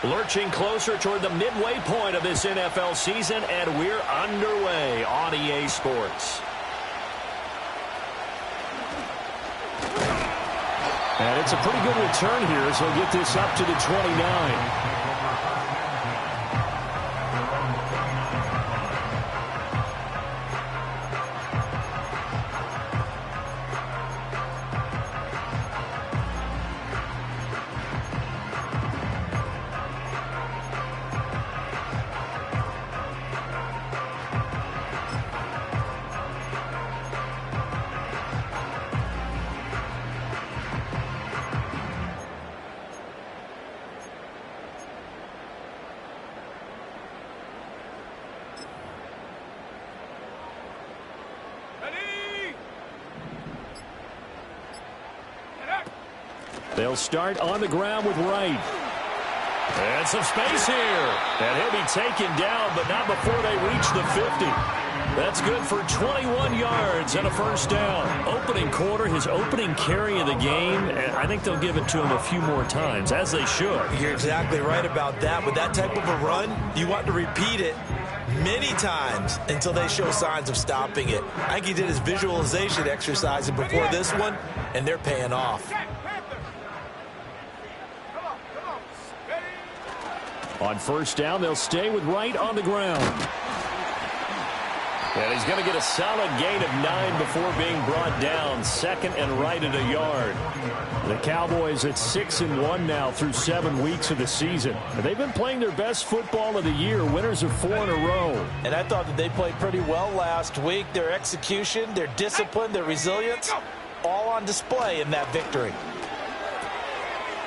Lurching closer toward the midway point of this NFL season, and we're underway on EA Sports. And it's a pretty good return here as he'll get this up to the 29. They'll start on the ground with Wright. And some space here. And he'll be taken down, but not before they reach the 50. That's good for 21 yards and a first down. Opening quarter, his opening carry of the game, and I think they'll give it to him a few more times, as they should. You're exactly right about that. With that type of a run, you want to repeat it many times until they show signs of stopping it. I think he did his visualization exercise before this one, and they're paying off. On first down, they'll stay with Wright on the ground. And he's going to get a solid gain of 9 before being brought down. Second and right at a yard. The Cowboys at 6-1 now through 7 weeks of the season. And they've been playing their best football of the year. Winners of 4 in a row. And I thought that they played pretty well last week. Their execution, their discipline, their resilience, all on display in that victory.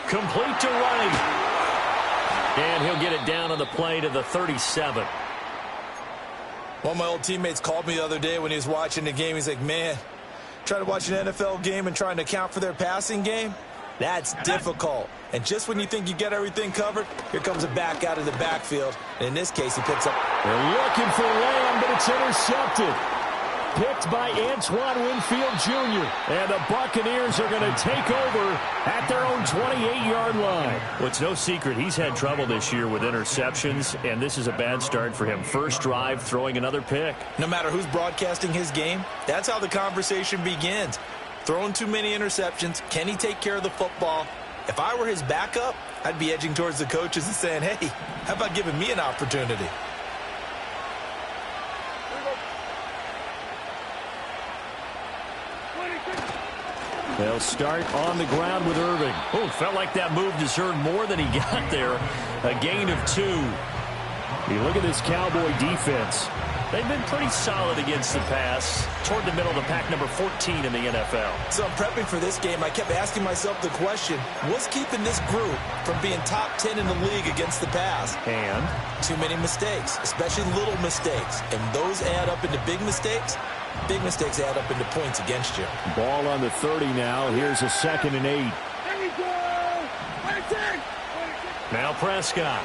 Complete to Wright. And he'll get it down on the play to the 37. One of my old teammates called me the other day when he was watching the game. He's like, man, trying to watch an NFL game and trying to account for their passing game, that's difficult. And just when you think you get everything covered, here comes a back out of the backfield. And in this case, he picks up. They're looking for Lamb, but it's intercepted. Picked by Antoine Winfield Jr. And the Buccaneers are going to take over at their own 28-yard line. Well, it's no secret he's had trouble this year with interceptions, and this is a bad start for him. First drive, throwing another pick. No matter who's broadcasting his game, that's how the conversation begins. Throwing too many interceptions, can he take care of the football? If I were his backup, I'd be edging towards the coaches and saying, hey, how about giving me an opportunity? They'll start on the ground with Irving. Oh, felt like that move deserved more than he got there. A gain of 2. You look at this Cowboy defense. They've been pretty solid against the pass toward the middle of the pack, number 14 in the NFL. So I'm prepping for this game. I kept asking myself the question, what's keeping this group from being top 10 in the league against the pass? And? Too many mistakes, especially little mistakes. And those add up into big mistakes. Big mistakes add up into points against you. Ball on the 30 now. Here's a 2nd and 8. There we go! Now Prescott.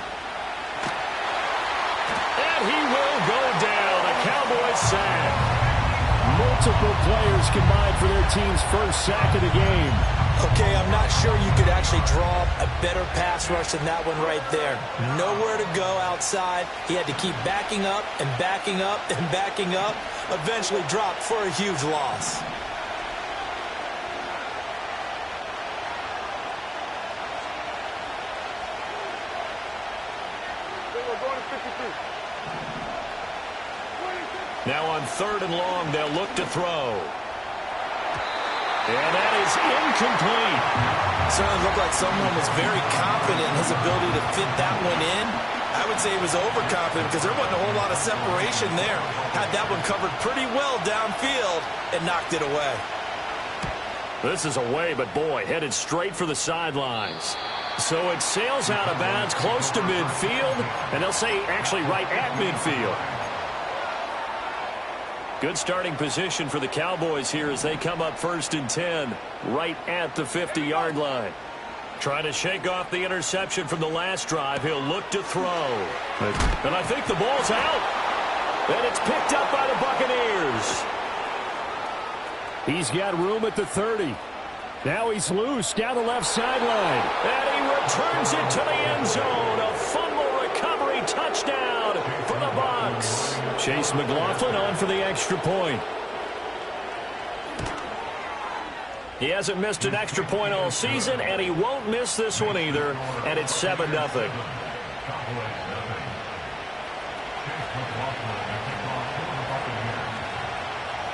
And he will go down. A Cowboys sack. Multiple players combined for their team's first sack of the game. Okay, I'm not sure you could actually draw a better pass rush than that one right there. Nowhere to go outside. He had to keep backing up and backing up and backing up. Eventually dropped for a huge loss. Now on 3rd and long, they'll look to throw. And that is incomplete. Certainly looked like someone was very confident in his ability to fit that one in. I would say he was overconfident because there wasn't a whole lot of separation there. Had that one covered pretty well downfield and knocked it away. This is away, but boy, headed straight for the sidelines. So it sails out of bounds close to midfield, and they'll say actually right at midfield. Good starting position for the Cowboys here as they come up 1st and 10, right at the 50-yard line. Trying to shake off the interception from the last drive. He'll look to throw. And I think the ball's out. And it's picked up by the Buccaneers. He's got room at the 30. Now he's loose down the left sideline. And he returns it to the end zone. A touchdown for the Bucs. Chase McLaughlin on for the extra point. He hasn't missed an extra point all season, and he won't miss this one either, and it's 7-0.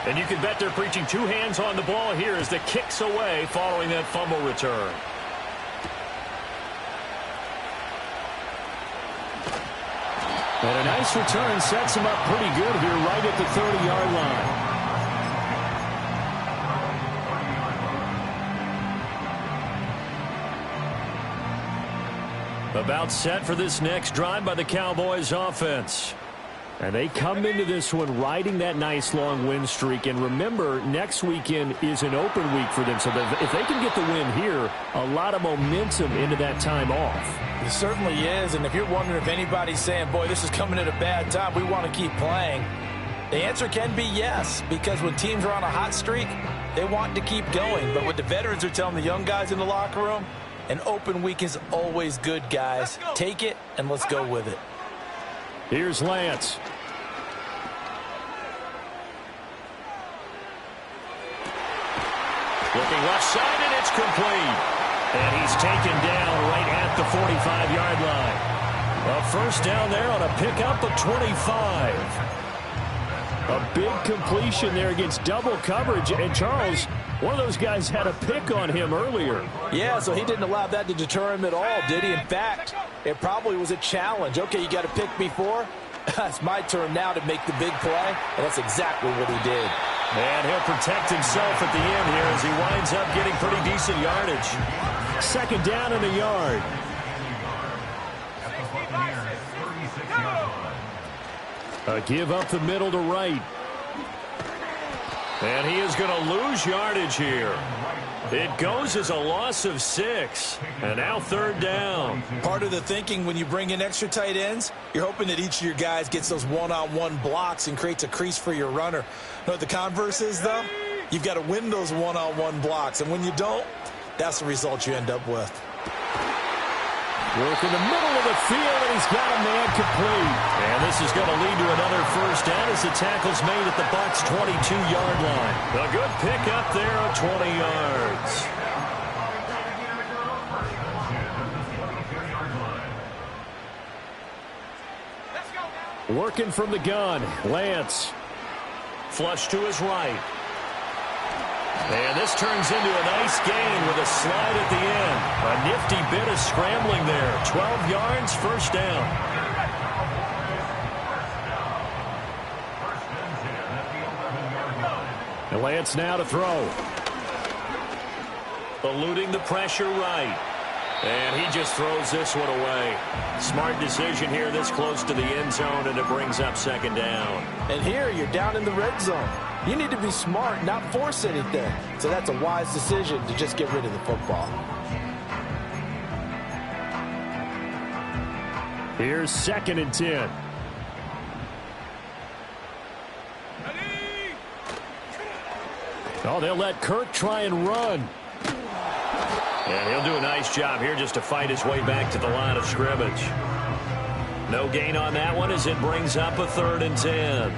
And you can bet they're preaching two hands on the ball here as the kick's away following that fumble return. And a nice return sets him up pretty good here right at the 30-yard line. About set for this next drive by the Cowboys offense. And they come into this one riding that nice long win streak. And remember, next weekend is an open week for them. So if they can get the win here, a lot of momentum into that time off. It certainly is. And if you're wondering if anybody's saying, boy, this is coming at a bad time, we want to keep playing, the answer can be yes. Because when teams are on a hot streak, they want to keep going. But what the veterans are telling the young guys in the locker room, an open week is always good, guys. Take it, and let's go with it. Here's Lance. Looking left side, and it's complete. And he's taken down right at the 45-yard line. A first down there on a pickup of 25. A big completion there against double coverage. And Charles, one of those guys had a pick on him earlier. Yeah, so he didn't allow that to deter him at all, did he? In fact, it probably was a challenge. Okay, you got to pick before. It's my turn now to make the big play, and that's exactly what he did. And he'll protect himself at the end here as he winds up getting pretty decent yardage. Second down and a yard. A give up the middle to right. And he is going to lose yardage here. It goes as a loss of 6. And now third down. Part of the thinking when you bring in extra tight ends, you're hoping that each of your guys gets those one-on-one blocks and creates a crease for your runner. You know what the converse is, though? You've got to win those one-on-one blocks. And when you don't, that's the result you end up with. Work in the middle of the field, and he's got a man complete. And this is going to lead to another first down as the tackle's made at the Bucs' 22-yard line. A good pickup there of 20 yards. Working from the gun, Lance. Flush to his right. And this turns into a nice gain with a slide at the end. A nifty bit of scrambling there. 12 yards, first down. And Lance now to throw. Eluding the pressure right. And he just throws this one away. Smart decision here this close to the end zone, and it brings up second down. And here you're down in the red zone. You need to be smart, not force anything. So that's a wise decision to just get rid of the football. Here's second and 10. Oh, they'll let Kirk try and run. And he'll do a nice job here just to fight his way back to the line of scrimmage. No gain on that one as it brings up a third and 10.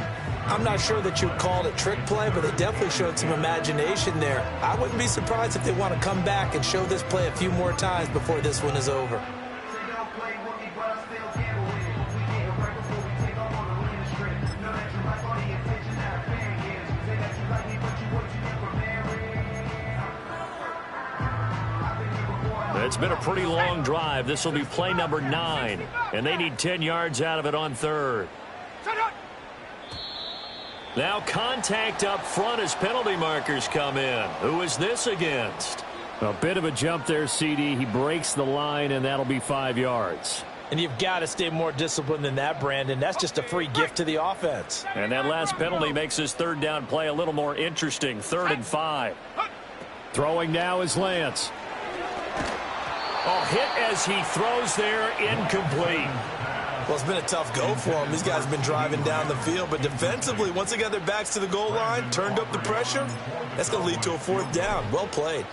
I'm not sure that you'd call it a trick play, but they definitely showed some imagination there. I wouldn't be surprised if they want to come back and show this play a few more times before this one is over. It's been a pretty long drive. This will be play number 9, and they need 10 yards out of it on third. Now contact up front as penalty markers come in. Who is this against? A bit of a jump there, CD. He breaks the line, and that'll be 5 yards. And you've got to stay more disciplined than that, Brandon. That's just a free gift to the offense. And that last penalty makes his third down play a little more interesting. 3rd and 5. Throwing now is Lance. Oh, hit as he throws there, incomplete. Well, it's been a tough go for them. These guys have been driving down the field, but defensively, once they got their backs to the goal line, turned up the pressure, that's going to lead to a 4th down. Well played.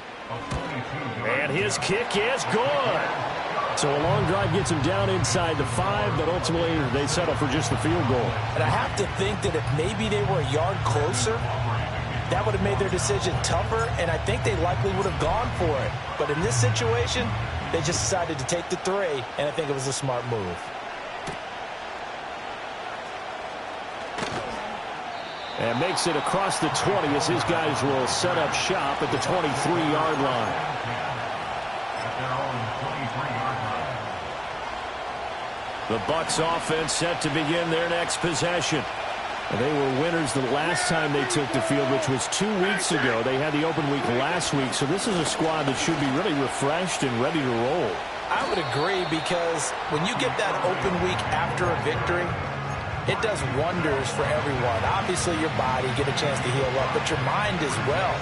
And his kick is good. So a long drive gets him down inside the 5, but ultimately they settle for just the field goal. And I have to think that if maybe they were a yard closer, that would have made their decision tougher, and I think they likely would have gone for it. But in this situation, they just decided to take the 3, and I think it was a smart move. And makes it across the 20 as his guys will set up shop at the 23-yard line. The Bucs offense set to begin their next possession. They were winners the last time they took the field, which was 2 weeks ago. They had the open week last week, so this is a squad that should be really refreshed and ready to roll. I would agree, because when you get that open week after a victory, it does wonders for everyone. Obviously, your body get a chance to heal up, but your mind as well.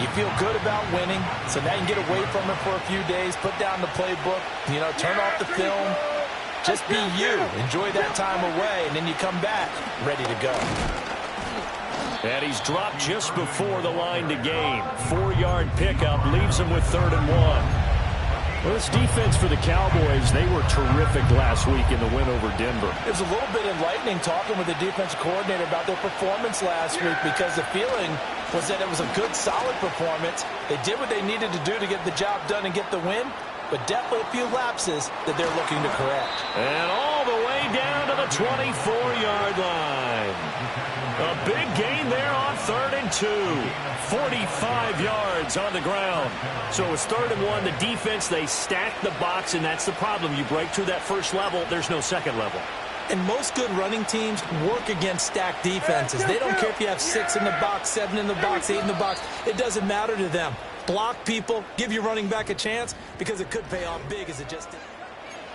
You feel good about winning, so now you can get away from it for a few days, put down the playbook, turn off the film. Just be you. Enjoy that time away, and then you come back ready to go. And he's dropped just before the line to gain. 4-yard pickup leaves him with 3rd and 1. Well, this defense for the Cowboys, they were terrific last week in the win over Denver. It was a little bit enlightening talking with the defensive coordinator about their performance last week, because the feeling was that it was a good, solid performance. They did what they needed to do to get the job done and get the win, but definitely a few lapses that they're looking to correct. And all the way down to the 24-yard line. A big gain there on 3rd and 2. 45 yards on the ground. So it's 3rd and 1. The defense, they stacked the box, and that's the problem. You break through that first level, there's no second level. And most good running teams work against stacked defenses. They don't care if you have 6 in the box, 7 in the box, 8 in the box. It doesn't matter to them. Block people, give your running back a chance, because it could pay off big as it just did.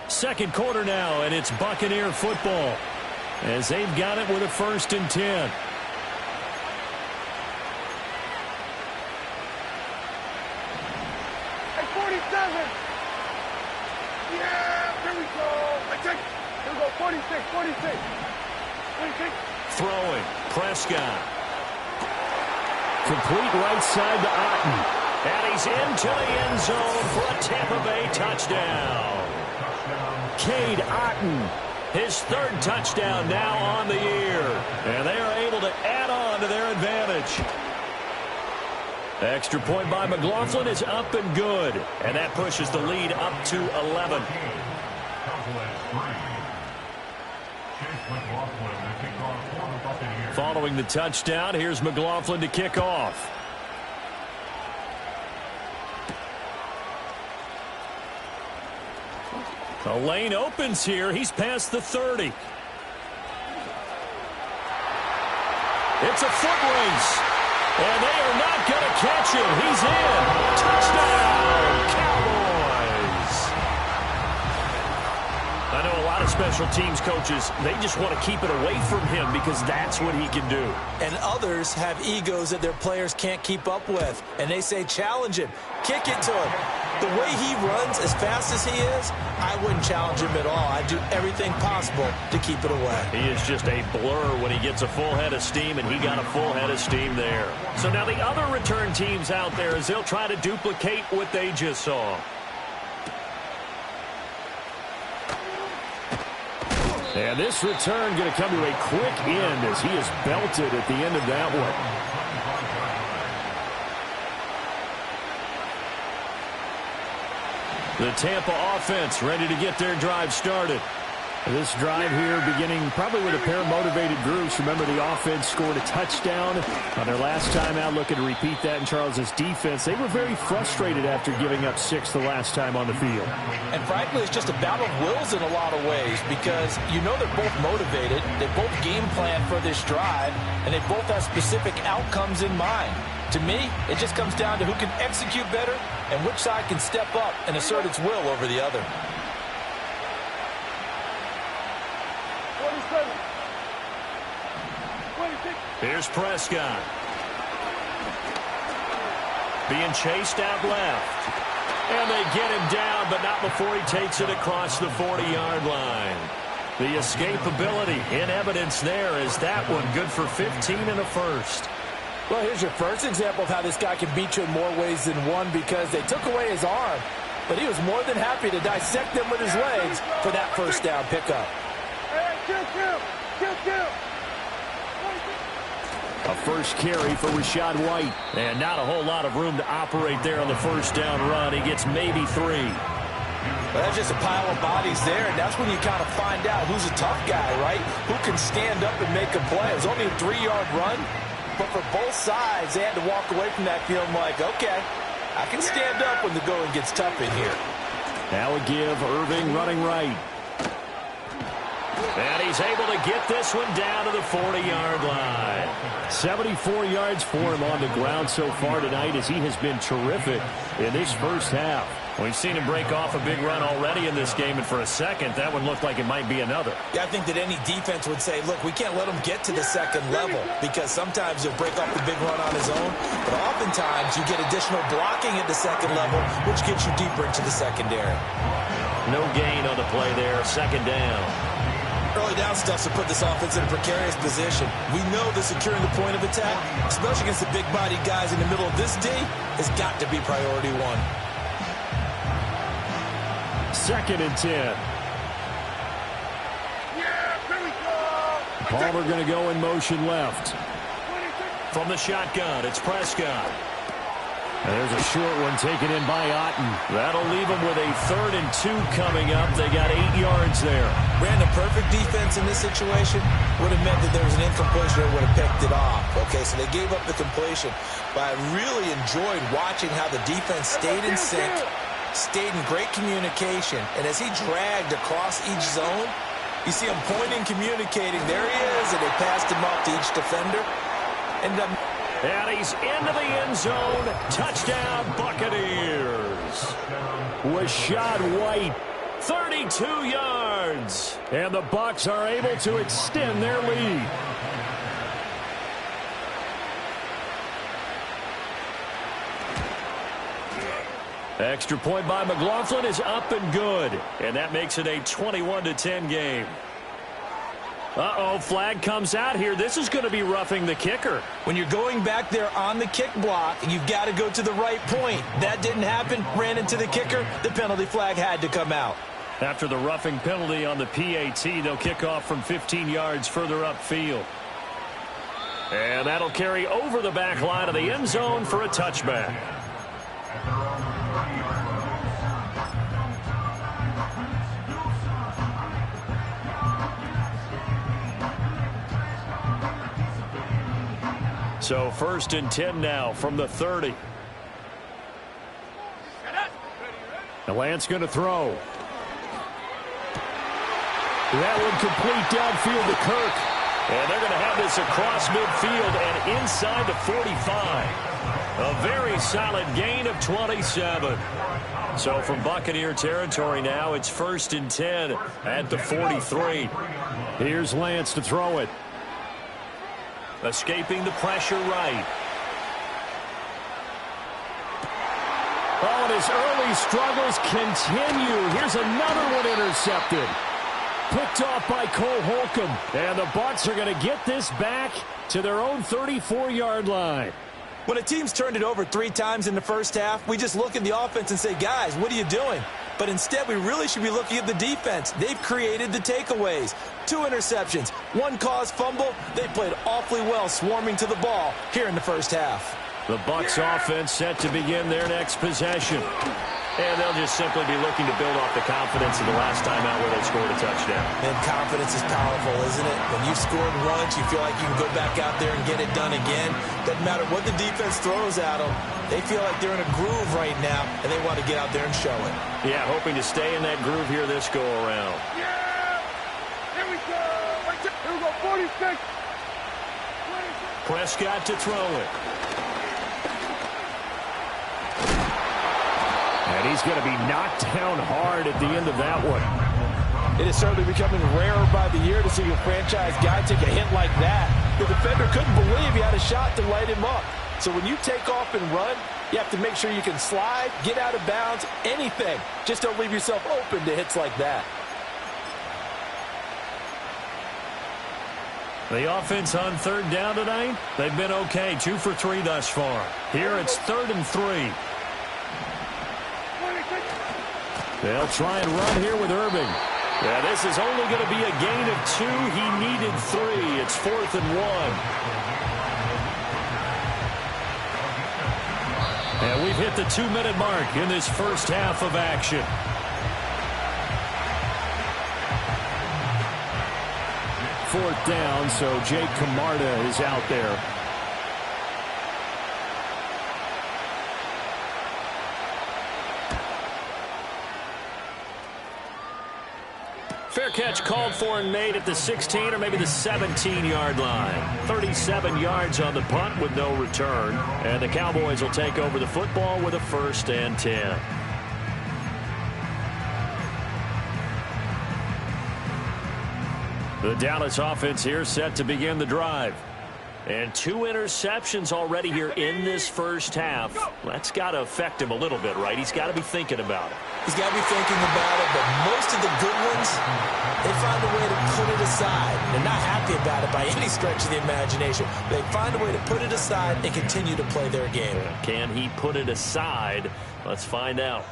Second quarter now, and it's Buccaneer football, as they've got it with a 1st and 10. Hey, 47. Yeah, here we go. Here we go, 46. Throwing, Prescott. Complete right side to Otten. And he's into the end zone for a Tampa Bay touchdown. Cade Otten, his 3rd touchdown now on the year. And they are able to add on to their advantage. Extra point by McLaughlin is up and good. And that pushes the lead up to 11. Following the touchdown, here's McLaughlin to kick off. The lane opens here. He's past the 30. It's a foot race. And they are not going to catch him. He's in. Touchdown, Cowboys. I know a lot of special teams coaches, they just want to keep it away from him because that's what he can do. And others have egos that their players can't keep up with. And they say, challenge him. Kick it to him. The way he runs as fast as he is, I wouldn't challenge him at all. I'd do everything possible to keep it away. He is just a blur when he gets a full head of steam, and he got a full head of steam there. So now the other return teams out there, as they'll try to duplicate what they just saw. And this return going to come to a quick end as he is belted at the end of that one. The Tampa offense ready to get their drive started. This drive here beginning probably with a pair of motivated groups. Remember, the offense scored a touchdown on their last time out, looking to repeat that in Charles's defense. They were very frustrated after giving up 6 the last time on the field. And frankly, it's just a battle of wills in a lot of ways, because you know they're both motivated, they both game plan for this drive, and they both have specific outcomes in mind. To me, it just comes down to who can execute better and which side can step up and assert its will over the other. 27. 26. Here's Prescott. Being chased out left. And they get him down, but not before he takes it across the 40-yard line. The escapability in evidence there is that one good for 15 and a first. Well, here's your first example of how this guy can beat you in more ways than one, because they took away his arm, but he was more than happy to dissect them with his legs for that first down pickup. Hey, kill. A first carry for Rachaad White. And not a whole lot of room to operate there on the first down run. He gets maybe 3. Well, that's just a pile of bodies there, and that's when you kind of find out who's a tough guy, right? Who can stand up and make a play. It was only a 3-yard run, but for both sides, they had to walk away from that feeling like, okay, I can stand up when the going gets tough in here. Now a give, Irving running right. And he's able to get this one down to the 40-yard line. 74 yards for him on the ground so far tonight as he has been terrific in this first half. We've seen him break off a big run already in this game, and for a second, that one looked like it might be another. Yeah, I think that any defense would say, look, we can't let him get to the second level because sometimes he'll break off the big run on his own, but oftentimes you get additional blocking at the second level, which gets you deeper into the secondary. No gain on the play there, second down. Early down stuff to put this offense in a precarious position. We know that securing the point of attack, especially against the big-bodied guys in the middle of this D, has got to be priority one. 2nd and 10. Yeah, here we go. Palmer going to go in motion left. From the shotgun, it's Prescott. And there's a short one taken in by Otten. That'll leave them with a 3rd and 2 coming up. They got 8 yards there. Ran a perfect defense in this situation. Would have meant that there was an incompletion that would have picked it off. Okay, so they gave up the completion. But I really enjoyed watching how the defense stayed in sync, stayed in great communication. And as he dragged across each zone, you see him pointing, communicating. There he is, and they passed him off to each defender. And And he's into the end zone. Touchdown, Buccaneers. Rachaad White. 32 yards. And the Bucs are able to extend their lead. Extra point by McLaughlin is up and good. And that makes it a 21-10 game. Uh-oh, flag comes out here. This is going to be roughing the kicker. when you're going back there on the kick block, you've got to go to the right point. That didn't happen. Ran into the kicker. The penalty flag had to come out. After the roughing penalty on the PAT, they'll kick off from 15 yards further upfield. And that'll carry over the back line of the end zone for a touchback. So 1st and 10 now from the 30. The Lance going to throw. That one complete downfield to Kirk. And they're going to have this across midfield and inside the 45. A very solid gain of 27. So from Buccaneer territory now, it's 1st and 10 at the 43. Here's Lance to throw it. Escaping the pressure right. Oh, and his early struggles continue. Here's another one intercepted. Picked off by Cole Holcomb. And the Bucs are going to get this back to their own 34-yard line. When a team's turned it over 3 times in the first half, we just look at the offense and say, guys, what are you doing? But instead, we really should be looking at the defense. They've created the takeaways. 2 interceptions, 1 caused fumble. They played awfully well swarming to the ball here in the first half. The Bucs offense set to begin their next possession. And they'll just simply be looking to build off the confidence of the last time out where they scored a touchdown. And confidence is powerful, isn't it? When you've scored once, you feel like you can go back out there and get it done again. Doesn't matter what the defense throws at them. They feel like they're in a groove right now, and they want to get out there and show it. Yeah, hoping to stay in that groove here this go-around. Yeah! Here we go! Here we go, 46! 26. Prescott to throw it. And he's going to be knocked down hard at the end of that one. It is certainly becoming rarer by the year to see a franchise guy take a hit like that. The defender couldn't believe he had a shot to light him up. So when you take off and run, you have to make sure you can slide, get out of bounds, anything. Just don't leave yourself open to hits like that. The offense on 3rd down tonight, they've been okay. 2 for 3 thus far. Here it's 3rd and 3. They'll try and run here with Irving. Yeah, this is only going to be a gain of 2. He needed 3. It's 4th and 1. And we've hit the 2-minute mark in this first half of action. Fourth down, so Jake Camarda is out there. Fair catch called for and made at the 16 or maybe the 17-yard line. 37 yards on the punt with no return. And the Cowboys will take over the football with a 1st and 10. The Dallas offense here set to begin the drive. And 2 interceptions already here in this first half. That's got to affect him a little bit, right? He's got to be thinking about it. He's got to be thinking about it, but most of the good ones, they find a way to put it aside. They're not happy about it by any stretch of the imagination. They find a way to put it aside and continue to play their game. Can he put it aside? Let's find out.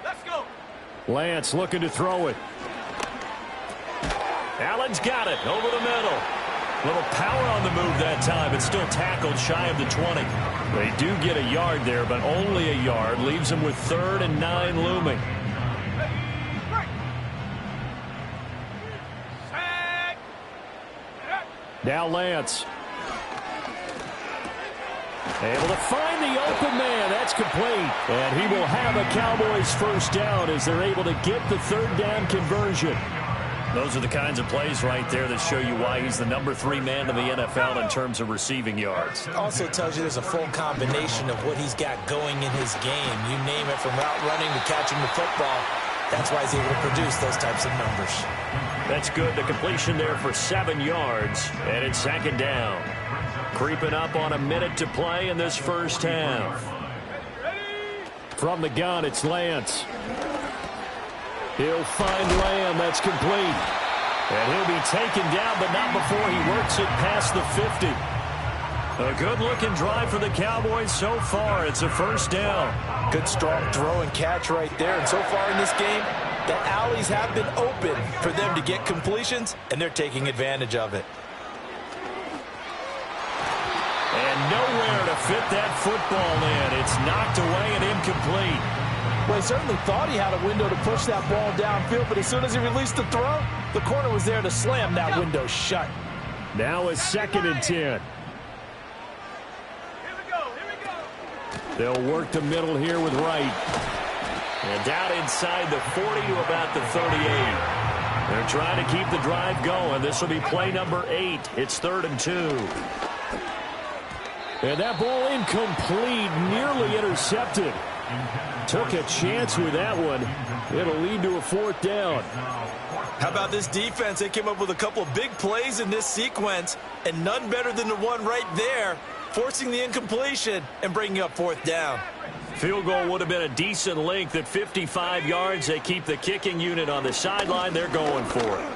Let's go. Lance looking to throw it. Allen's got it over the middle. Little power on the move that time. It's still tackled shy of the 20. They do get a yard there, but only a yard. Leaves them with 3rd and 9 looming. Now Lance. Able to find the open man. That's complete. And he will have a Cowboys 1st down as they're able to get the 3rd down conversion. Those are the kinds of plays right there that show you why he's the number 3 man in the NFL in terms of receiving yards. Also tells you there's a full combination of what he's got going in his game. You name it, from route running to catching the football. That's why he's able to produce those types of numbers. That's good. The completion there for 7 yards. And it's 2nd down. Creeping up on a minute to play in this first half. From the gun, it's Lance. He'll find Lamb. That's complete. And he'll be taken down, but not before he works it past the 50. A good-looking drive for the Cowboys so far. It's a 1st down. Good, strong throw and catch right there. And so far in this game, the alleys have been open for them to get completions, and they're taking advantage of it. And nowhere to fit that football in. It's knocked away and incomplete. Well, he certainly thought he had a window to push that ball downfield, but as soon as he released the throw, the corner was there to slam that window shut. Now a 2nd and 10. Here we go. They'll work the middle here with Wright. And down inside the 40 to about the 38. They're trying to keep the drive going. This will be play number 8. It's 3rd and 2. And that ball incomplete, nearly intercepted. Took a chance with that one. It'll lead to a 4th down. How about this defense? They came up with a couple of big plays in this sequence, and none better than the one right there, forcing the incompletion and bringing up 4th down. Field goal would have been a decent length at 55 yards. They keep the kicking unit on the sideline. They're going for it.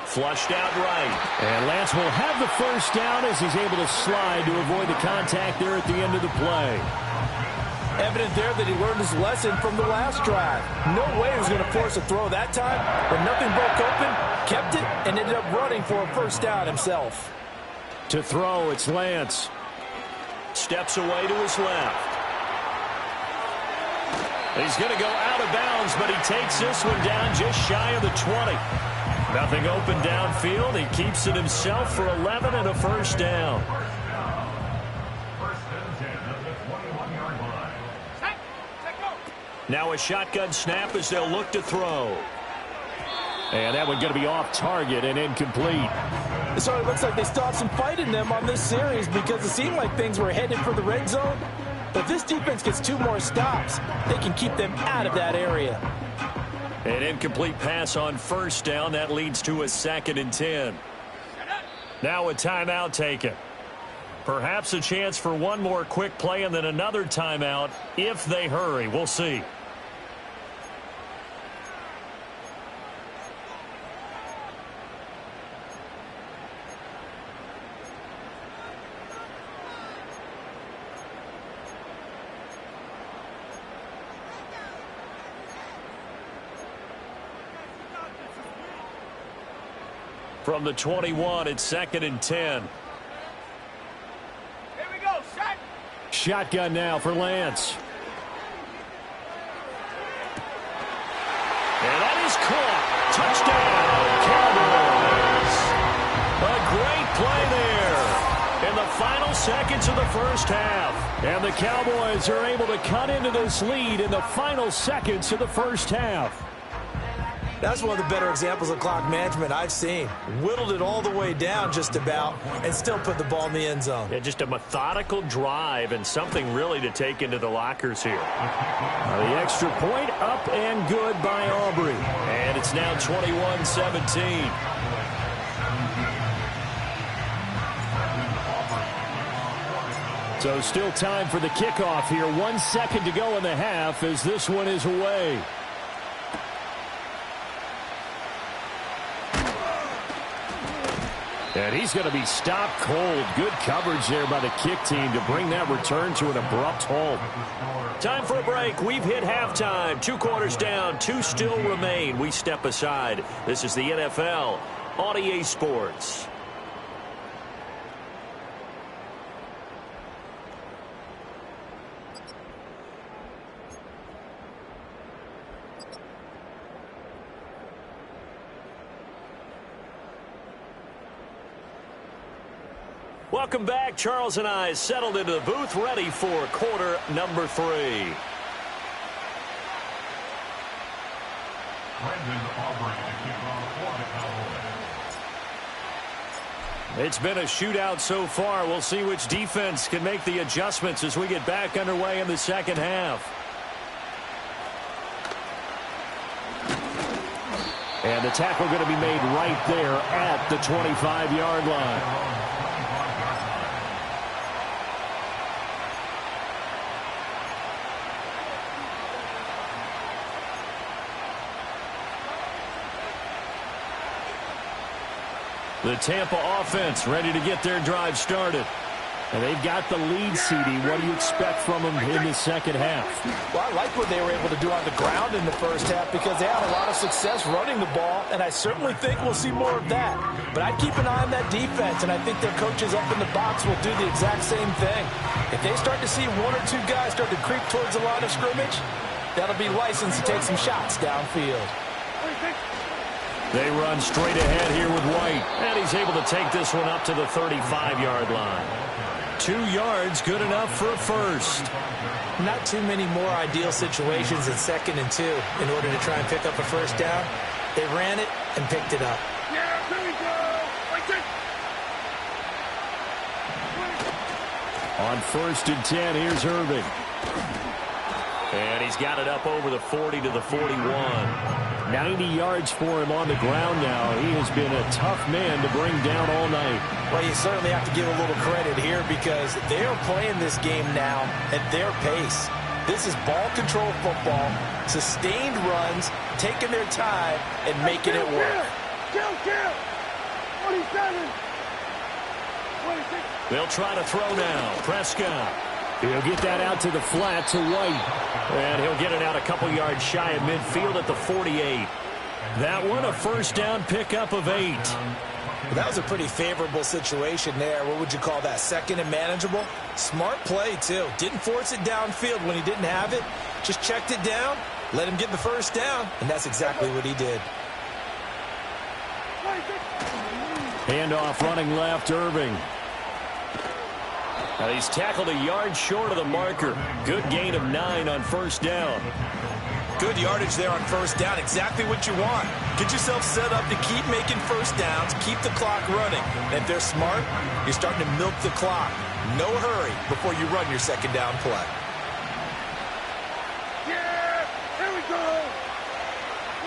Flushed out right. And Lance will have the 1st down as he's able to slide to avoid the contact there at the end of the play. Evident there that he learned his lesson from the last drive. No way he was going to force a throw that time, but nothing broke open, kept it, and ended up running for a 1st down himself. To throw, it's Lance. Steps away to his left. He's going to go out of bounds, but he takes this one down just shy of the 20. Nothing open downfield. He keeps it himself for 11 and a 1st down. Now a shotgun snap as they'll look to throw. And that one going to be off target and incomplete. So it looks like they still have some fight in them on this series because it seemed like things were headed for the red zone. But if this defense gets 2 more stops, they can keep them out of that area. An incomplete pass on 1st down. That leads to a 2nd and 10. Now a timeout taken. Perhaps a chance for one more quick play and then another timeout if they hurry. We'll see. From the 21, it's 2nd and 10. Here we go, shot. Shotgun now for Lance. And that is caught. Touchdown, Cowboys. A great play there in the final seconds of the first half. And the Cowboys are able to cut into this lead in the final seconds of the first half. That's one of the better examples of clock management I've seen. Whittled it all the way down just about and still put the ball in the end zone. Yeah, just a methodical drive and something really to take into the lockers here. The extra point up and good by Aubrey. And it's now 21-17. So still time for the kickoff here. 1 second to go in the half as this one is away. And he's going to be stopped cold. Good coverage there by the kick team to bring that return to an abrupt halt. Time for a break. We've hit halftime. 2 quarters down. 2 still remain. We step aside. This is the NFL on EA Sports. Welcome back. Charles and I settled into the booth, ready for quarter number 3. It's been a shootout so far. We'll see which defense can make the adjustments as we get back underway in the second half. And the tackle going to be made right there at the 25-yard line. The Tampa offense ready to get their drive started. And they've got the lead, CD. What do you expect from them in the second half? Well, I like what they were able to do on the ground in the first half because they had a lot of success running the ball, and I certainly think we'll see more of that. But I'd keep an eye on that defense, and I think their coaches up in the box will do the exact same thing. If they start to see 1 or 2 guys start to creep towards the line of scrimmage, that'll be licensed to take some shots downfield. They run straight ahead here with White. And he's able to take this one up to the 35-yard line. 2 yards, good enough for a first. Not too many more ideal situations in 2nd and 2 in order to try and pick up a first down. They ran it and picked it up. Yeah, there we go. On 1st and 10, here's Irving. And he's got it up over the 40 to the 41. 90 yards for him on the ground now. He has been a tough man to bring down all night. Well, you certainly have to give a little credit here because they are playing this game now at their pace. This is ball control football, sustained runs, taking their time, and making it work. Kill. 27. 26. They'll try to throw now. Prescott. He'll get that out to the flat to White. And he'll get it out a couple yards shy of midfield at the 48. That one a first down pickup of 8. That was a pretty favorable situation there. What would you call that? 2nd and manageable? Smart play, too. Didn't force it downfield when he didn't have it. Just checked it down, let him get the first down, and that's exactly what he did. Handoff running left, Irving. Now he's tackled a yard short of the marker. Good gain of 9 on first down. Good yardage there on first down. Exactly what you want. Get yourself set up to keep making first downs, keep the clock running. And if they're smart, you're starting to milk the clock. No hurry before you run your second down play. Yeah, here we go.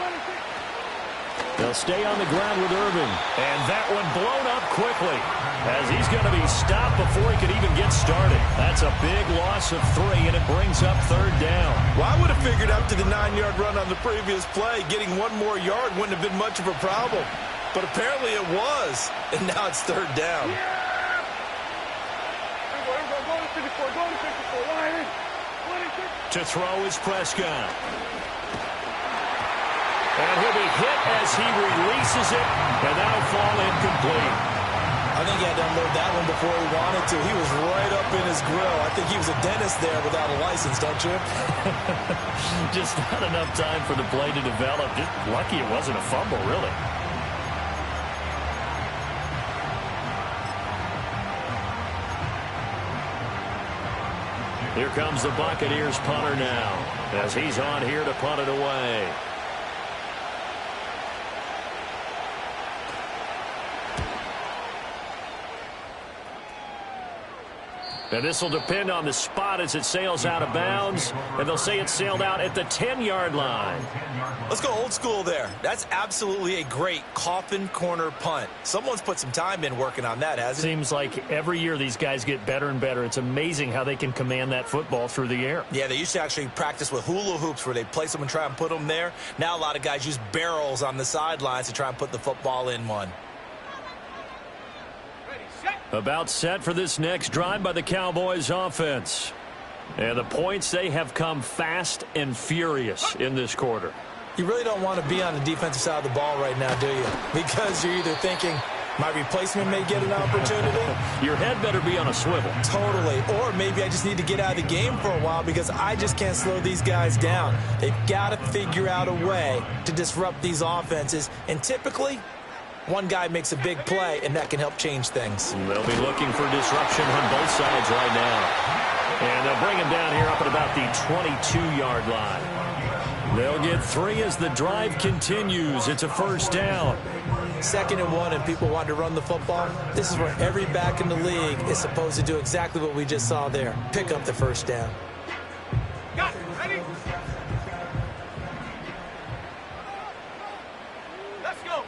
26. They'll stay on the ground with Irving. And that one blown up quickly as he's going to be stopped before he could even get started. That's a big loss of 3, and it brings up 3rd down. Well, I would have figured after the 9-yard run on the previous play, getting 1 more yard wouldn't have been much of a problem. But apparently it was, and now it's 3rd down. Yeah. Here we go. Go to 54. Go to 54. Line in. 26. To throw is Prescott. And he'll be hit as he releases it, and that'll fall incomplete. I think he had to unload that one before he wanted to. He was right up in his grill. I think he was a dentist there without a license, don't you? Just not enough time for the play to develop. Just lucky it wasn't a fumble, really. Here comes the Buccaneers punter now, as he's on here to punt it away. And this will depend on the spot as it sails out of bounds. And they'll say it sailed out at the 10-yard line. Let's go old school there. That's absolutely a great coffin corner punt. Someone's put some time in working on that, hasn't it? Seems like every year these guys get better and better. It's amazing how they can command that football through the air. Yeah, they used to actually practice with hula hoops where they place them and try and put them there. Now a lot of guys use barrels on the sidelines to try and put the football in one. About set for this next drive by the Cowboys offense. And the points, they have come fast and furious in this quarter. You really don't want to be on the defensive side of the ball right now, do you? Because you're either thinking, my replacement may get an opportunity. Your head better be on a swivel. Totally. Or maybe I just need to get out of the game for a while because I just can't slow these guys down. They've got to figure out a way to disrupt these offenses. And typically, one guy makes a big play, and that can help change things. They'll be looking for disruption on both sides right now. And they'll bring him down here up at about the 22-yard line. They'll get 3 as the drive continues. It's a first down. 2nd and 1, and people want to run the football. This is where every back in the league is supposed to do exactly what we just saw there. Pick up the first down. Got it. Ready? Let's go.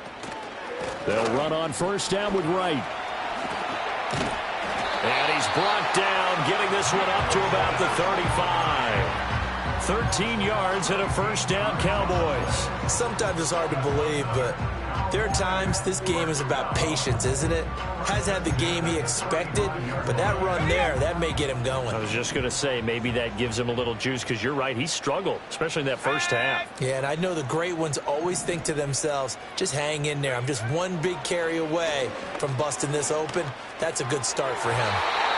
They'll run on first down with Wright. And he's brought down, getting this one up to about the 35. 13 yards and a first down, Cowboys. Sometimes it's hard to believe, but there are times this game is about patience, isn't it? Has had the game he expected, but that run there, that may get him going. I was just going to say, maybe that gives him a little juice, because you're right, he struggled, especially in that first half. Yeah, and I know the great ones always think to themselves, just hang in there. I'm just one big carry away from busting this open. That's a good start for him.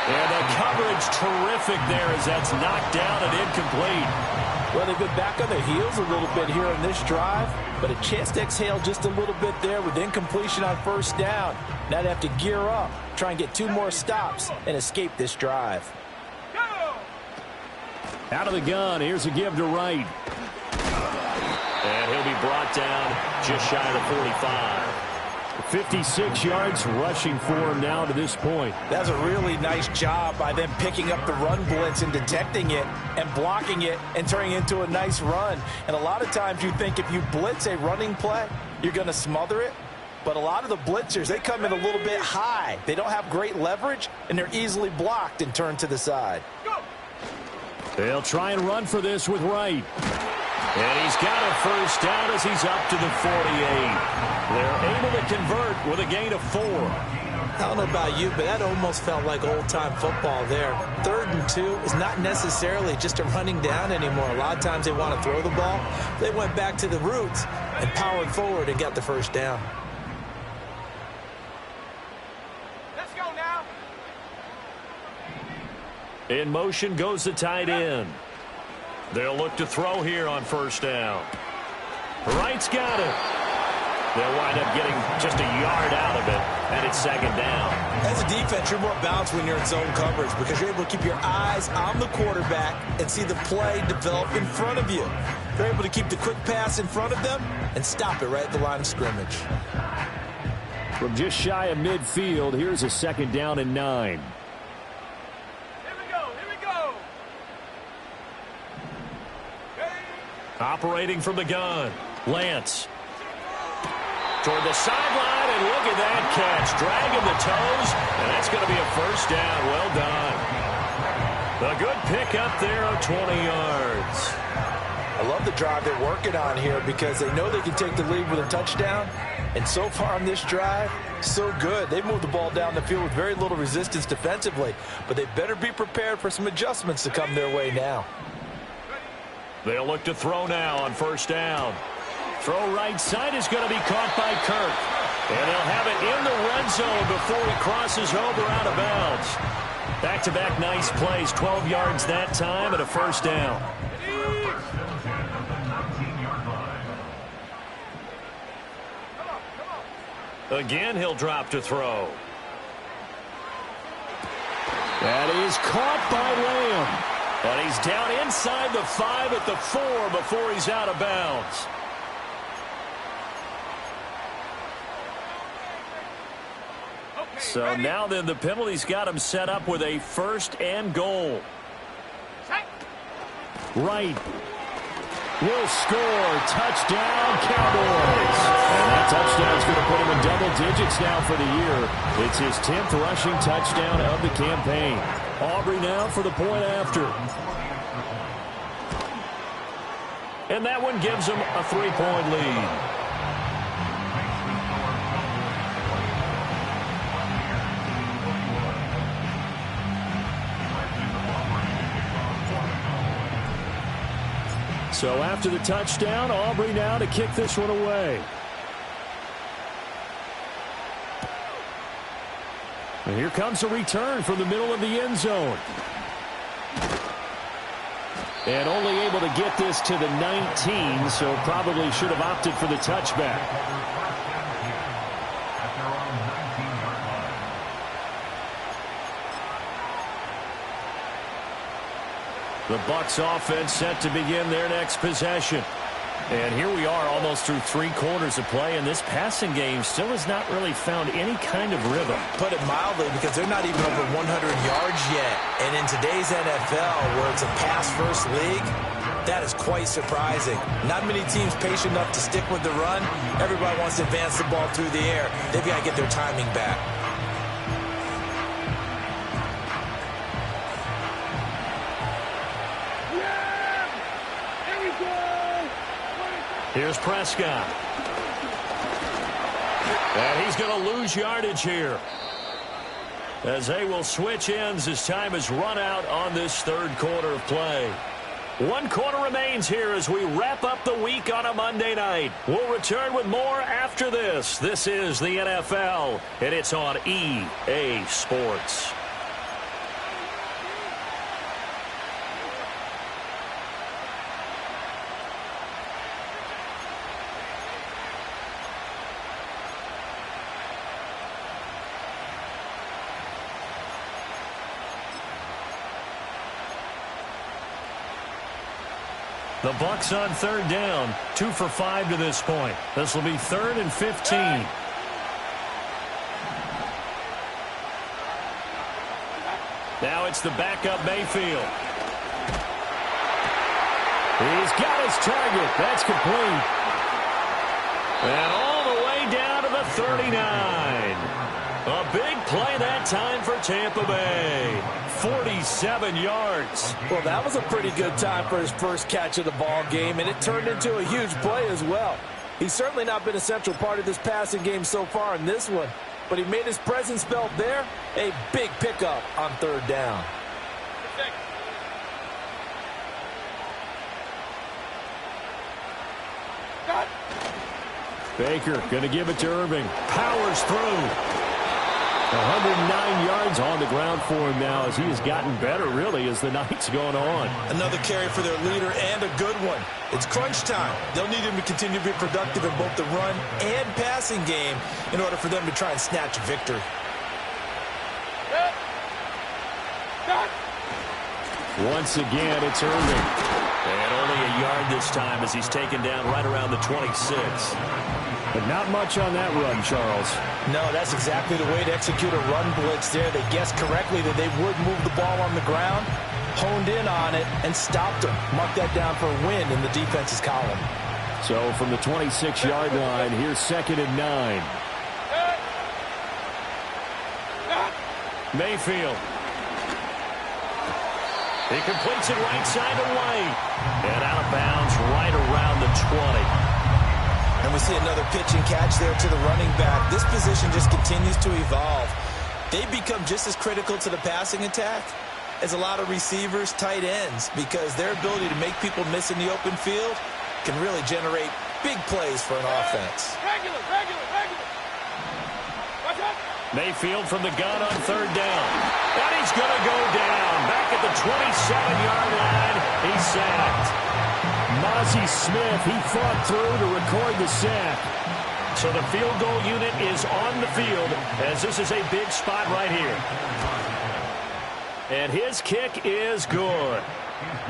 And the coverage terrific there as that's knocked down and incomplete. Well, they've been back on their heels a little bit here on this drive, but a chance to exhale just a little bit there with incompletion on first down. Now they have to gear up, try and get 2 more stops and escape this drive. Out of the gun, here's a give to Wright. And he'll be brought down just shy of the 45. 56 yards rushing for him now to this point. That's a really nice job by them picking up the run blitz and detecting it and blocking it and turning it into a nice run. And a lot of times you think if you blitz a running play, you're going to smother it. But a lot of the blitzers, they come in a little bit high. They don't have great leverage, and they're easily blocked and turned to the side. They'll try and run for this with Wright. And he's got a first down as he's up to the 48. They're able to convert with a gain of 4. I don't know about you, but that almost felt like old-time football there. 3rd and 2 is not necessarily just a running down anymore. A lot of times they want to throw the ball. They went back to the roots and powered forward and got the first down. Let's go now. In motion goes the tight end. They'll look to throw here on first down. Wright's got it. They'll wind up getting just a yard out of it, and it's 2nd down. As a defense, you're more balanced when you're in zone coverage because you're able to keep your eyes on the quarterback and see the play develop in front of you. You're able to keep the quick pass in front of them and stop it right at the line of scrimmage. From just shy of midfield, here's a 2nd down and 9. Operating from the gun, Lance. Toward the sideline, and look at that catch. Dragging the toes, and that's going to be a first down. Well done. A good pick up there of 20 yards. I love the drive they're working on here because they know they can take the lead with a touchdown. And so far on this drive, so good. They've moved the ball down the field with very little resistance defensively, but they better be prepared for some adjustments to come their way now. They'll look to throw now on first down. Throw right side is going to be caught by Kirk. And he'll have it in the red zone before he crosses over out of bounds. Back-to-back nice plays, 12 yards that time and a first down. Again, he'll drop to throw. That is caught by Lamb. And he's down inside the 5 at the 4 before he's out of bounds. So now then the penalty's got him set up with a first and goal. Wright will score. Touchdown, Cowboys. And that touchdown's going to put him in double digits now for the year. It's his 10th rushing touchdown of the campaign. Aubrey now for the point after. And that one gives him a 3-point lead. So after the touchdown, Aubrey now to kick this one away. And here comes a return from the middle of the end zone. And only able to get this to the 19, so probably should have opted for the touchback. The Bucs offense set to begin their next possession. And here we are almost through 3 quarters of play, and this passing game still has not really found any kind of rhythm. Put it mildly, because they're not even over 100 yards yet. And in today's NFL, where it's a pass-first league, that is quite surprising. Not many teams patient enough to stick with the run. Everybody wants to advance the ball through the air. They've got to get their timing back. Here's Prescott. And he's going to lose yardage here, as they will switch ends as time has run out on this third quarter of play. 1 quarter remains here as we wrap up the week on a Monday night. We'll return with more after this. This is the NFL, and it's on EA Sports. The Bucs on third down, 2 for 5 to this point. This will be 3rd and 15. Now it's the backup Mayfield. He's got his target. That's complete. And all the way down to the 39. A big play that time for Tampa Bay. 47 yards. Well, that was a pretty good time for his first catch of the ball game, and it turned into a huge play as well. He's certainly not been a central part of this passing game so far in this one, but he made his presence felt there. A big pickup on third down. Baker going to give it to Irving. Powers through. 109 yards on the ground for him now, as he has gotten better, really, as the night's gone on. Another carry for their leader, and a good one. It's crunch time. They'll need him to continue to be productive in both the run and passing game in order for them to try and snatch victory. Once again, it's Irving. And only a yard this time as he's taken down right around the 26. But not much on that run, Charles. No, that's exactly the way to execute a run blitz there. They guessed correctly that they would move the ball on the ground, honed in on it, and stopped them. Mark that down for a win in the defense's column. So from the 26-yard line, here's 2nd and 9. Mayfield. He completes it right side to White. And out of bounds right around the 20. And we see another pitch and catch there to the running back. This position just continues to evolve. They become just as critical to the passing attack as a lot of receivers, tight ends, because their ability to make people miss in the open field can really generate Big plays for an offense. Regular. Watch out. Mayfield from the gun on third down. And he's going to go down. Back at the 27-yard line. He's sacked. Mozzie Smith, he fought through to record the sack. So the field goal unit is on the field as this is a big spot right here. And his kick is good.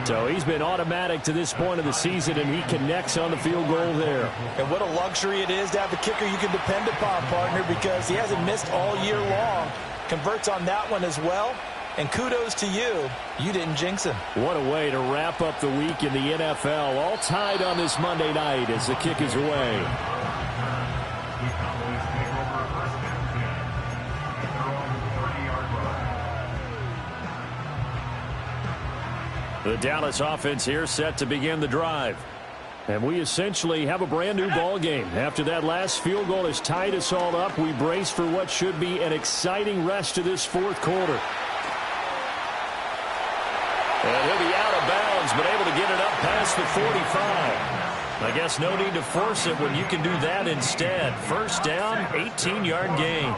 So he's been automatic to this point of the season, and he connects on the field goal there. And what a luxury it is to have a kicker you can depend upon, partner, because he hasn't missed all year long. Converts on that one as well. And kudos to you. You didn't jinx him. What a way to wrap up the week in the NFL. All tied on this Monday night as the kick is away. The Dallas offense here set to begin the drive. And we essentially have a brand new ball game. After that last field goal has tied us all up, we brace for what should be an exciting rest to this fourth quarter. And he'll be out of bounds, but able to get it up past the 45. I guess no need to force it when you can do that instead. First down, 18-yard gain.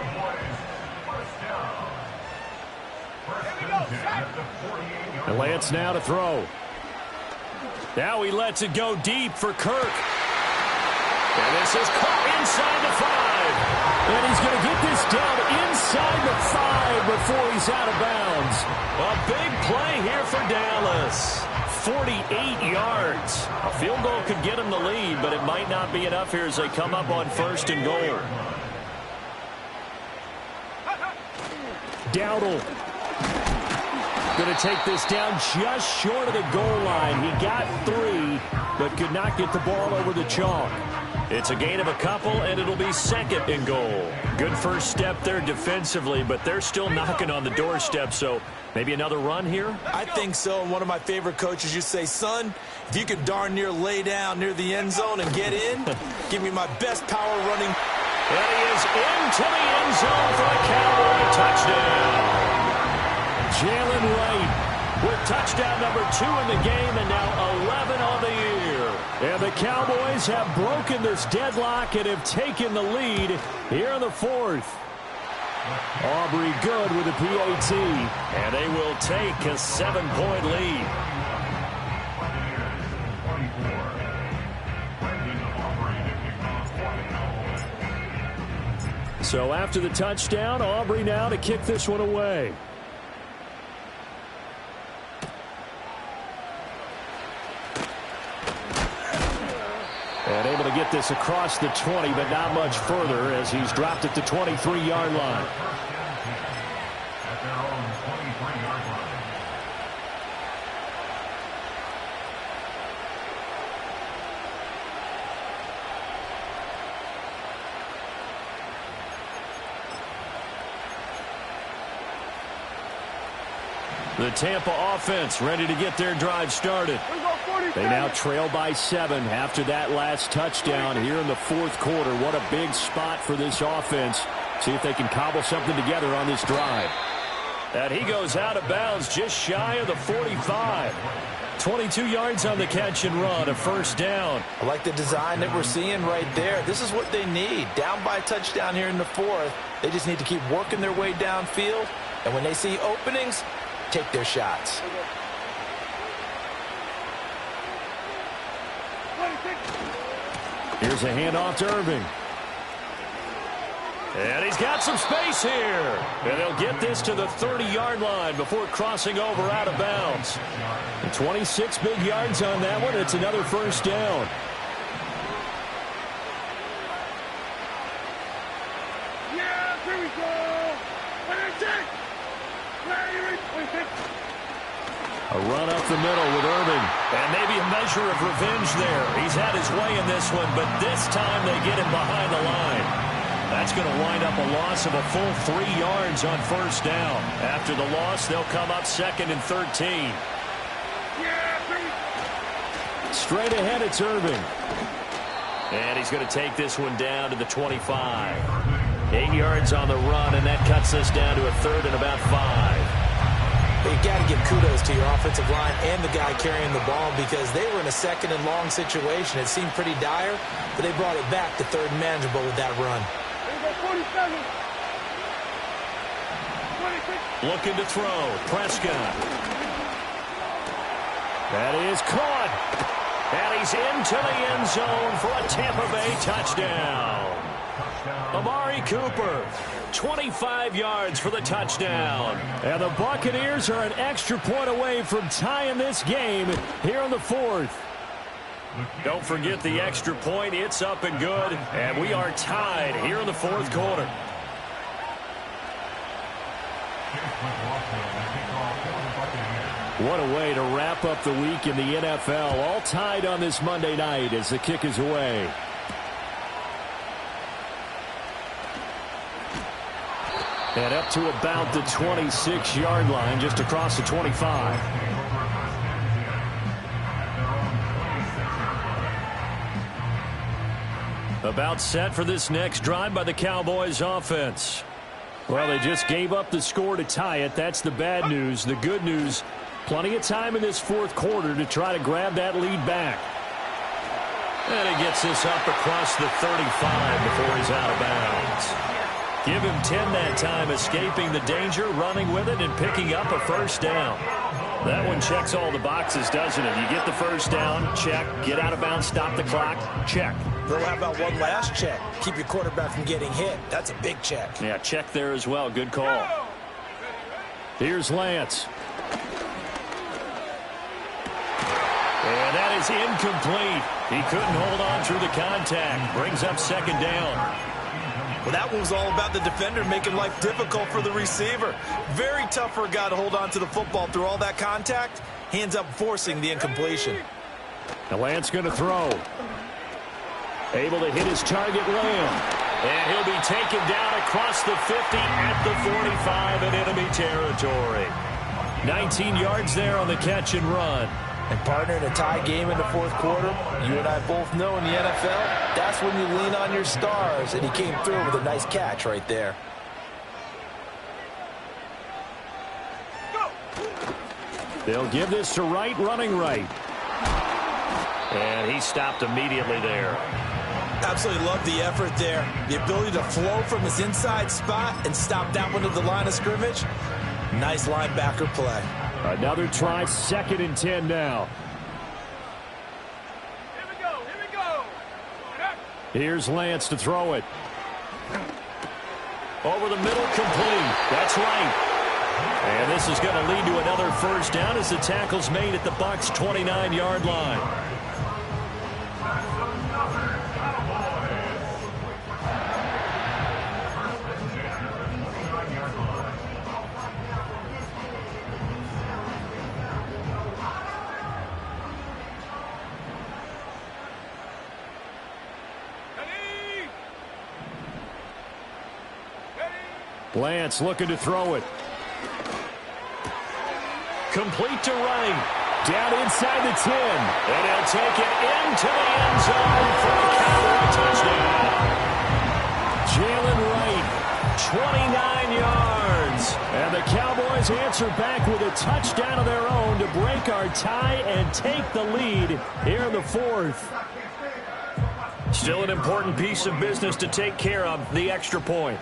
And Lance now to throw. Now he lets it go deep for Kirk. And this is caught inside the 5. And he's going to get this down inside the 5 before he's out of bounds. A big play here for Dallas. 48 yards. A field goal could get him the lead, but it might not be enough here as they come up on first and goal. Dowdle going to take this down just short of the goal line. He got 3, but could not get the ball over the chalk. It's a gain of a couple, and it'll be second and goal. Good first step there defensively, but they're still knocking on the doorstep, so maybe another run here? I think so. And one of my favorite coaches used to say, son, if you can darn near lay down near the end zone and get in, give me my best power running. And he is into the end zone for a Cowboy touchdown. Jalen Wright with touchdown number 2 in the game, and now 11 on the year. And the Cowboys have broken this deadlock and have taken the lead here in the fourth. Aubrey good with a PAT, and they will take a 7-point lead. So after the touchdown, Aubrey now to kick this one away. And able to get this across the 20, but not much further as he's dropped at the 23-yard line. The Tampa offense ready to get their drive started. They now trail by 7 after that last touchdown here in the fourth quarter. What a big spot for this offense. See if they can cobble something together on this drive. And he goes out of bounds just shy of the 45. 22 yards on the catch and run, a first down. I like the design that we're seeing right there. This is what they need. Down by a touchdown here in the fourth. They just need to keep working their way downfield. And when they see openings, take their shots. Here's a handoff to Irving. And he's got some space here. And they'll get this to the 30-yard line before crossing over out of bounds. 26 big yards on that one. It's another first down. Yeah, here we go. A run up the middle with Irving. And maybe a measure of revenge there. He's had his way in this one, but this time they get him behind the line. That's going to wind up a loss of a full 3 yards on first down. After the loss, they'll come up second and 13. Straight ahead, it's Irving. And he's going to take this one down to the 25. 8 yards on the run, and that cuts us down to a third and about 5. Big got to give kudos to your offensive line and the guy carrying the ball because they were in a second and long situation. It seemed pretty dire, but they brought it back to third and manageable with that run. Looking to throw. Prescott. That is caught. And he's into the end zone for a Tampa Bay touchdown. Amari Cooper, 25 yards for the touchdown. And the Buccaneers are an extra point away from tying this game here in the fourth. Don't forget the extra point. It's up and good. And we are tied here in the fourth quarter. What a way to wrap up the week in the NFL. All tied on this Monday night as the kick is away. And up to about the 26-yard line, just across the 25. About set for this next drive by the Cowboys offense. Well, they just gave up the score to tie it. That's the bad news. The good news, plenty of time in this fourth quarter to try to grab that lead back. And he gets this up across the 35 before he's out of bounds. Give him 10 that time, escaping the danger, running with it, and picking up a first down. That one checks all the boxes, doesn't it? You get the first down, check. Get out of bounds, stop the clock, check. Well, how about one last check? Keep your quarterback from getting hit. That's a big check. Yeah, check there as well. Good call. Here's Lance. And that is incomplete. He couldn't hold on through the contact. Brings up second down. Well, that one was all about the defender making life difficult for the receiver. Very tough for a guy to hold on to the football through all that contact. He ends up forcing the incompletion. Now Lance going to throw. Able to hit his target, Lamb. And he'll be taken down across the 50 at the 45 in enemy territory. 19 yards there on the catch and run. And partner, in a tie game in the fourth quarter, you and I both know in the NFL, that's when you lean on your stars, and he came through with a nice catch right there. They'll give this to Wright, running right. And he stopped immediately there. Absolutely love the effort there. The ability to flow from his inside spot and stop that one at the line of scrimmage. Nice linebacker play. Another try, 2nd and 10 now. Here we go, here we go. Here's Lance to throw it. Over the middle, complete. That's right. And this is going to lead to another first down as the tackle's made at the Bucs' 29-yard line. Lance looking to throw it. Complete to Wright. Down inside the 10. And he'll take it into the end zone for a Cowboy touchdown. Jalen Wright, 29 yards. And the Cowboys answer back with a touchdown of their own to break our tie and take the lead here in the fourth. Still an important piece of business to take care of, the extra point.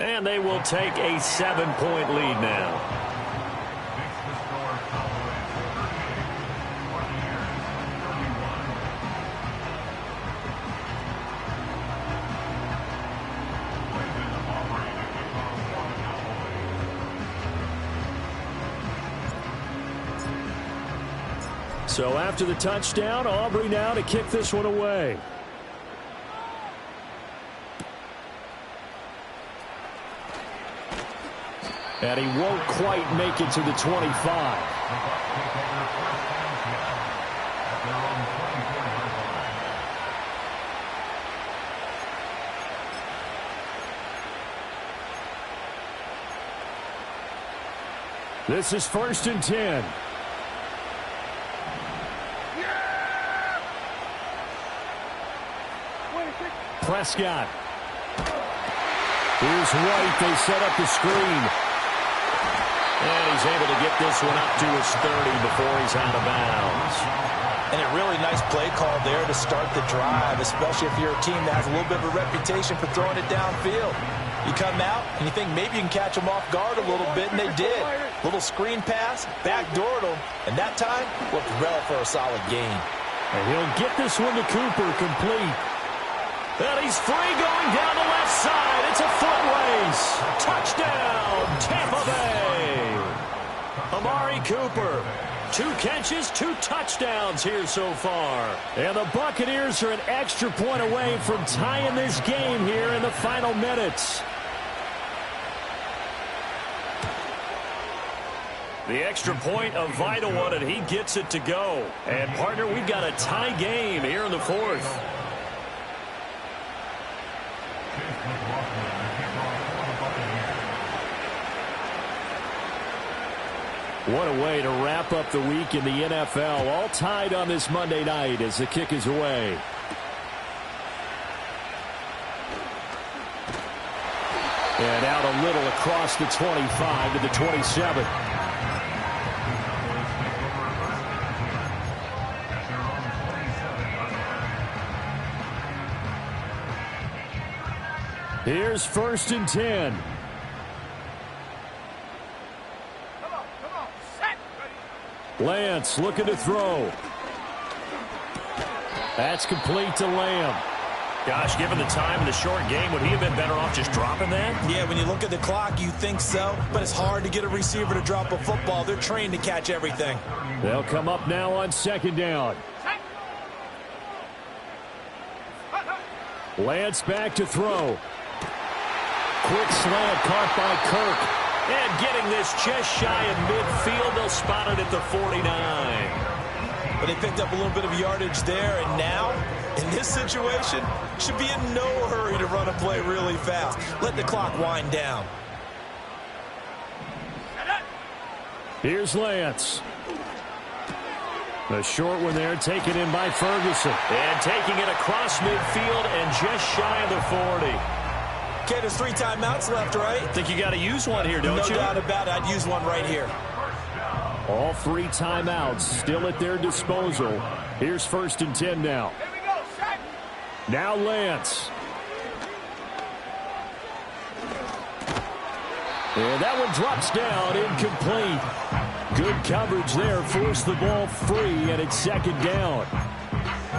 And they will take a 7-point lead now. So after the touchdown, Aubrey now to kick this one away. And he won't quite make it to the 25. This is 1st and 10. Prescott. Here's White. They set up the screen. And he's able to get this one up to his 30 before he's out of bounds. And a really nice play call there to start the drive, especially if you're a team that has a little bit of a reputation for throwing it downfield. You come out and you think maybe you can catch them off guard a little bit, and they did. Little screen pass, backdoored them, and that time looked well for a solid gain. And he'll get this one to Cooper, complete. And he's free going down the left side. It's a foot race. Touchdown, Tampa Bay. Amari Cooper. 2 catches, 2 touchdowns here so far. And the Buccaneers are an extra point away from tying this game here in the final minutes. The extra point, a vital one, and he gets it to go. And, partner, we've got a tie game here in the 4th. What a way to wrap up the week in the NFL. All tied on this Monday night as the kick is away. And out a little across the 25 to the 27. Here's 1st and 10. Lance looking to throw. That's complete to Lamb. Gosh, given the time in the short game, would he have been better off just dropping that? Yeah, when you look at the clock, you think so. But it's hard to get a receiver to drop a football. They're trained to catch everything. They'll come up now on 2nd down. Lance back to throw. Quick slant caught by Kirk. And getting this just shy of midfield, they'll spot it at the 49. But they picked up a little bit of yardage there, and now, in this situation, should be in no hurry to run a play really fast. Let the clock wind down. Here's Lance. A short one there, taken in by Ferguson. And taking it across midfield and just shy of the 40. Okay, there's 3 timeouts left, right? Think you got to use one here, don't you? No doubt about it. I'd use one right here. All 3 timeouts still at their disposal. Here's 1st and 10 now. Here we go, set. Now Lance. And that one drops down, incomplete. Good coverage there, forced the ball free, and it's 2nd down.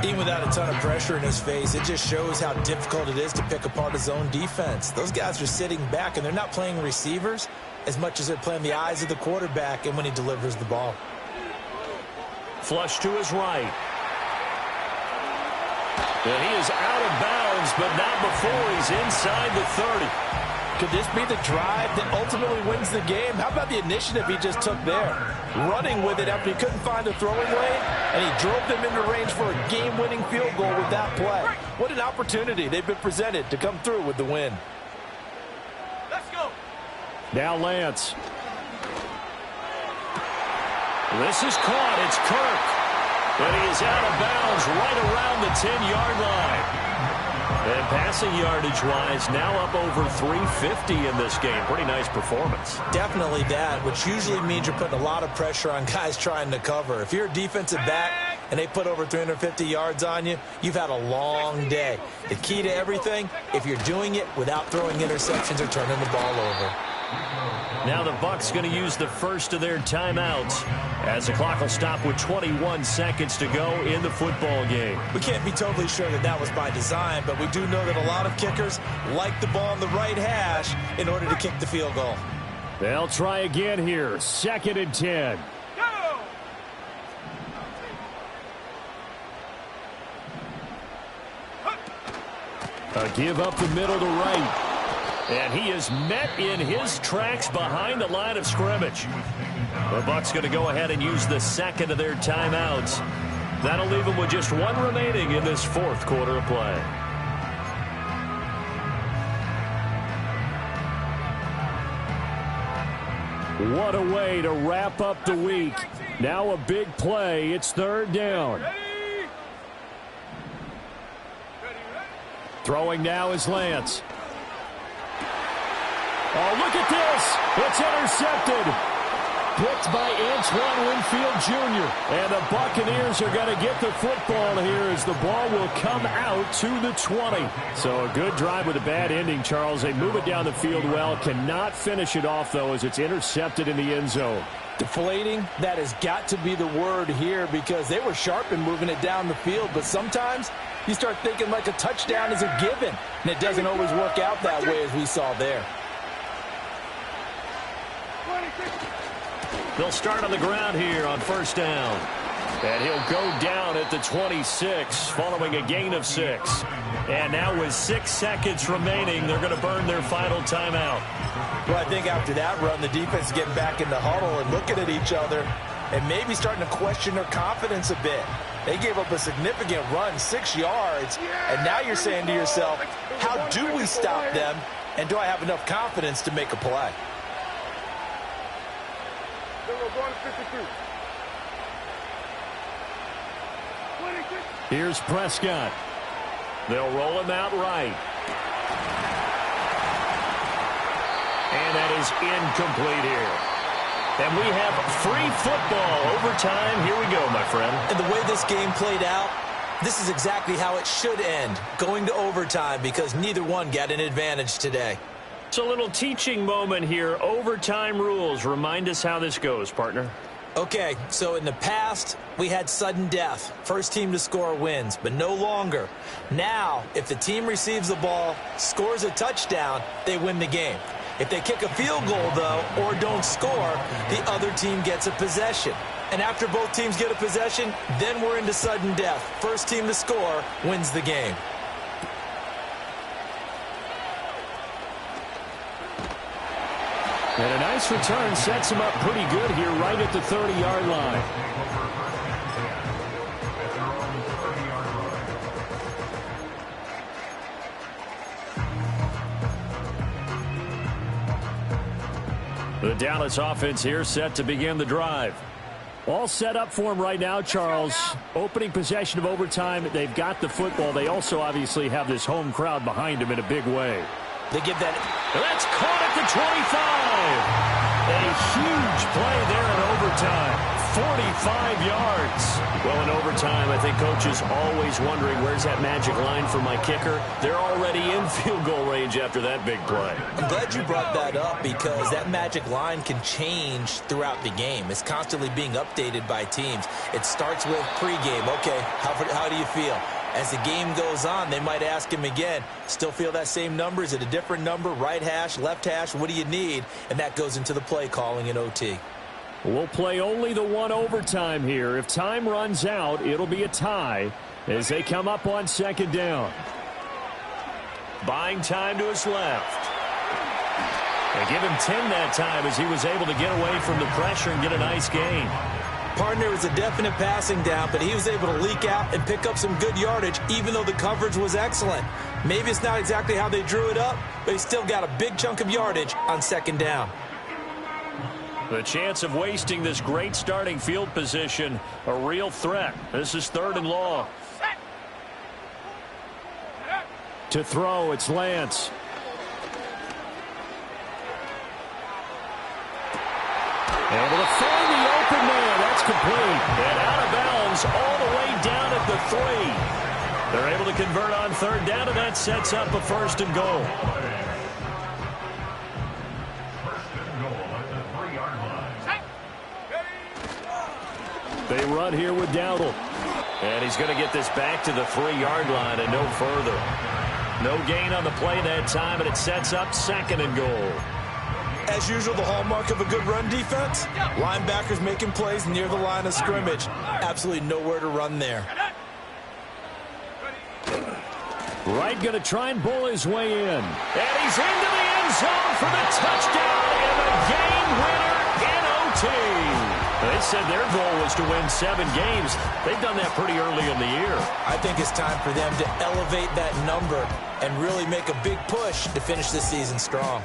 Even without a ton of pressure in his face, it just shows how difficult it is to pick apart his own defense. Those guys are sitting back, and they're not playing receivers as much as they're playing the eyes of the quarterback and when he delivers the ball. Flush to his right. And he is out of bounds, but not before he's inside the 30. Could this be the drive that ultimately wins the game? How about the initiative he just took there? Running with it after he couldn't find a throwing lane, and he drove them into range for a game-winning field goal with that play. What an opportunity they've been presented to come through with the win. Let's go. Now Lance. This is caught. It's Kirk. And he is out of bounds right around the 10-yard line. And passing yardage-wise, now up over 350 in this game. Pretty nice performance. Definitely that, which usually means you're putting a lot of pressure on guys trying to cover. If you're a defensive back and they put over 350 yards on you, you've had a long day. The key to everything, if you're doing it without throwing interceptions or turning the ball over. Now the Bucs going to use the first of their timeouts as the clock will stop with 21 seconds to go in the football game. We can't be totally sure that that was by design, but we do know that a lot of kickers like the ball on the right hash in order to kick the field goal. They'll try again here. 2nd and 10. Go. A give up the middle to right. And he is met in his tracks behind the line of scrimmage. The Bucs going to go ahead and use the second of their timeouts. That'll leave them with just 1 remaining in this 4th quarter of play. What a way to wrap up the week. Now a big play. It's 3rd down. Ready? Throwing now is Lance. Oh, look at this. It's intercepted. Picked by Antoine Winfield Jr. And the Buccaneers are going to get the football here as the ball will come out to the 20. So a good drive with a bad ending, Charles. They move it down the field well. Cannot finish it off, though, as it's intercepted in the end zone. Deflating, that has got to be the word here because they were sharp in moving it down the field. But sometimes you start thinking like a touchdown is a given. And it doesn't always work out that way as we saw there. They'll start on the ground here on first down. And he'll go down at the 26 following a gain of 6. And now with 6 seconds remaining, they're going to burn their final timeout. Well, I think after that run, the defense is getting back in the huddle and looking at each other and maybe starting to question their confidence a bit. They gave up a significant run, 6 yards, and now you're saying to yourself, how do we stop them, and do I have enough confidence to make a play? Here's Prescott. They'll roll him out right. And that is incomplete here. And we have free football. Overtime. Here we go, my friend. And the way this game played out, this is exactly how it should end, going to overtime, because neither one got an advantage today. It's a little teaching moment here. Overtime rules. Remind us how this goes, partner. Okay, so in the past, we had sudden death. First team to score wins, but no longer. Now, if the team receives the ball, scores a touchdown, they win the game. If they kick a field goal, though, or don't score, the other team gets a possession. And after both teams get a possession, then we're into sudden death. First team to score wins the game. And a nice return sets him up pretty good here right at the 30-yard line. The Dallas offense here set to begin the drive. All set up for him right now, Charles. Opening possession of overtime. They've got the football. They also obviously have this home crowd behind them in a big way. They give that. That's caught at the 25. A huge play there in overtime. 45 yards. Well, in overtime, I think Coach is always wondering, where's that magic line for my kicker? They're already in field goal range after that big play. I'm glad you brought that up because that magic line can change throughout the game. It's constantly being updated by teams. It starts with pregame. Okay, how do you feel? As the game goes on, they might ask him again, still feel that same number? Is it a different number? Right hash, left hash, what do you need? And that goes into the play calling in OT. We'll play only the one overtime here. If time runs out, it'll be a tie as they come up on second down. Buying time to his left. They give him 10 that time as he was able to get away from the pressure and get a nice gain. Partner was a definite passing down, but he was able to leak out and pick up some good yardage, even though the coverage was excellent. Maybe it's not exactly how they drew it up, but he still got a big chunk of yardage on second down. The chance of wasting this great starting field position, a real threat. This is 3rd and long. To throw, it's Lance. Able to find the open man. That's complete. And out of bounds all the way down at the 3. They're able to convert on 3rd down, and that sets up a 1st and goal. They run here with Dowdle. And he's going to get this back to the 3-yard line and no further. No gain on the play that time, and it sets up 2nd and goal. As usual, the hallmark of a good run defense, linebackers making plays near the line of scrimmage. Absolutely nowhere to run there. Wright going to try and bull his way in. And he's into the end zone for the touchdown and the game winner in OT. They said their goal was to win 7 games. They've done that pretty early in the year. I think it's time for them to elevate that number and really make a big push to finish this season strong.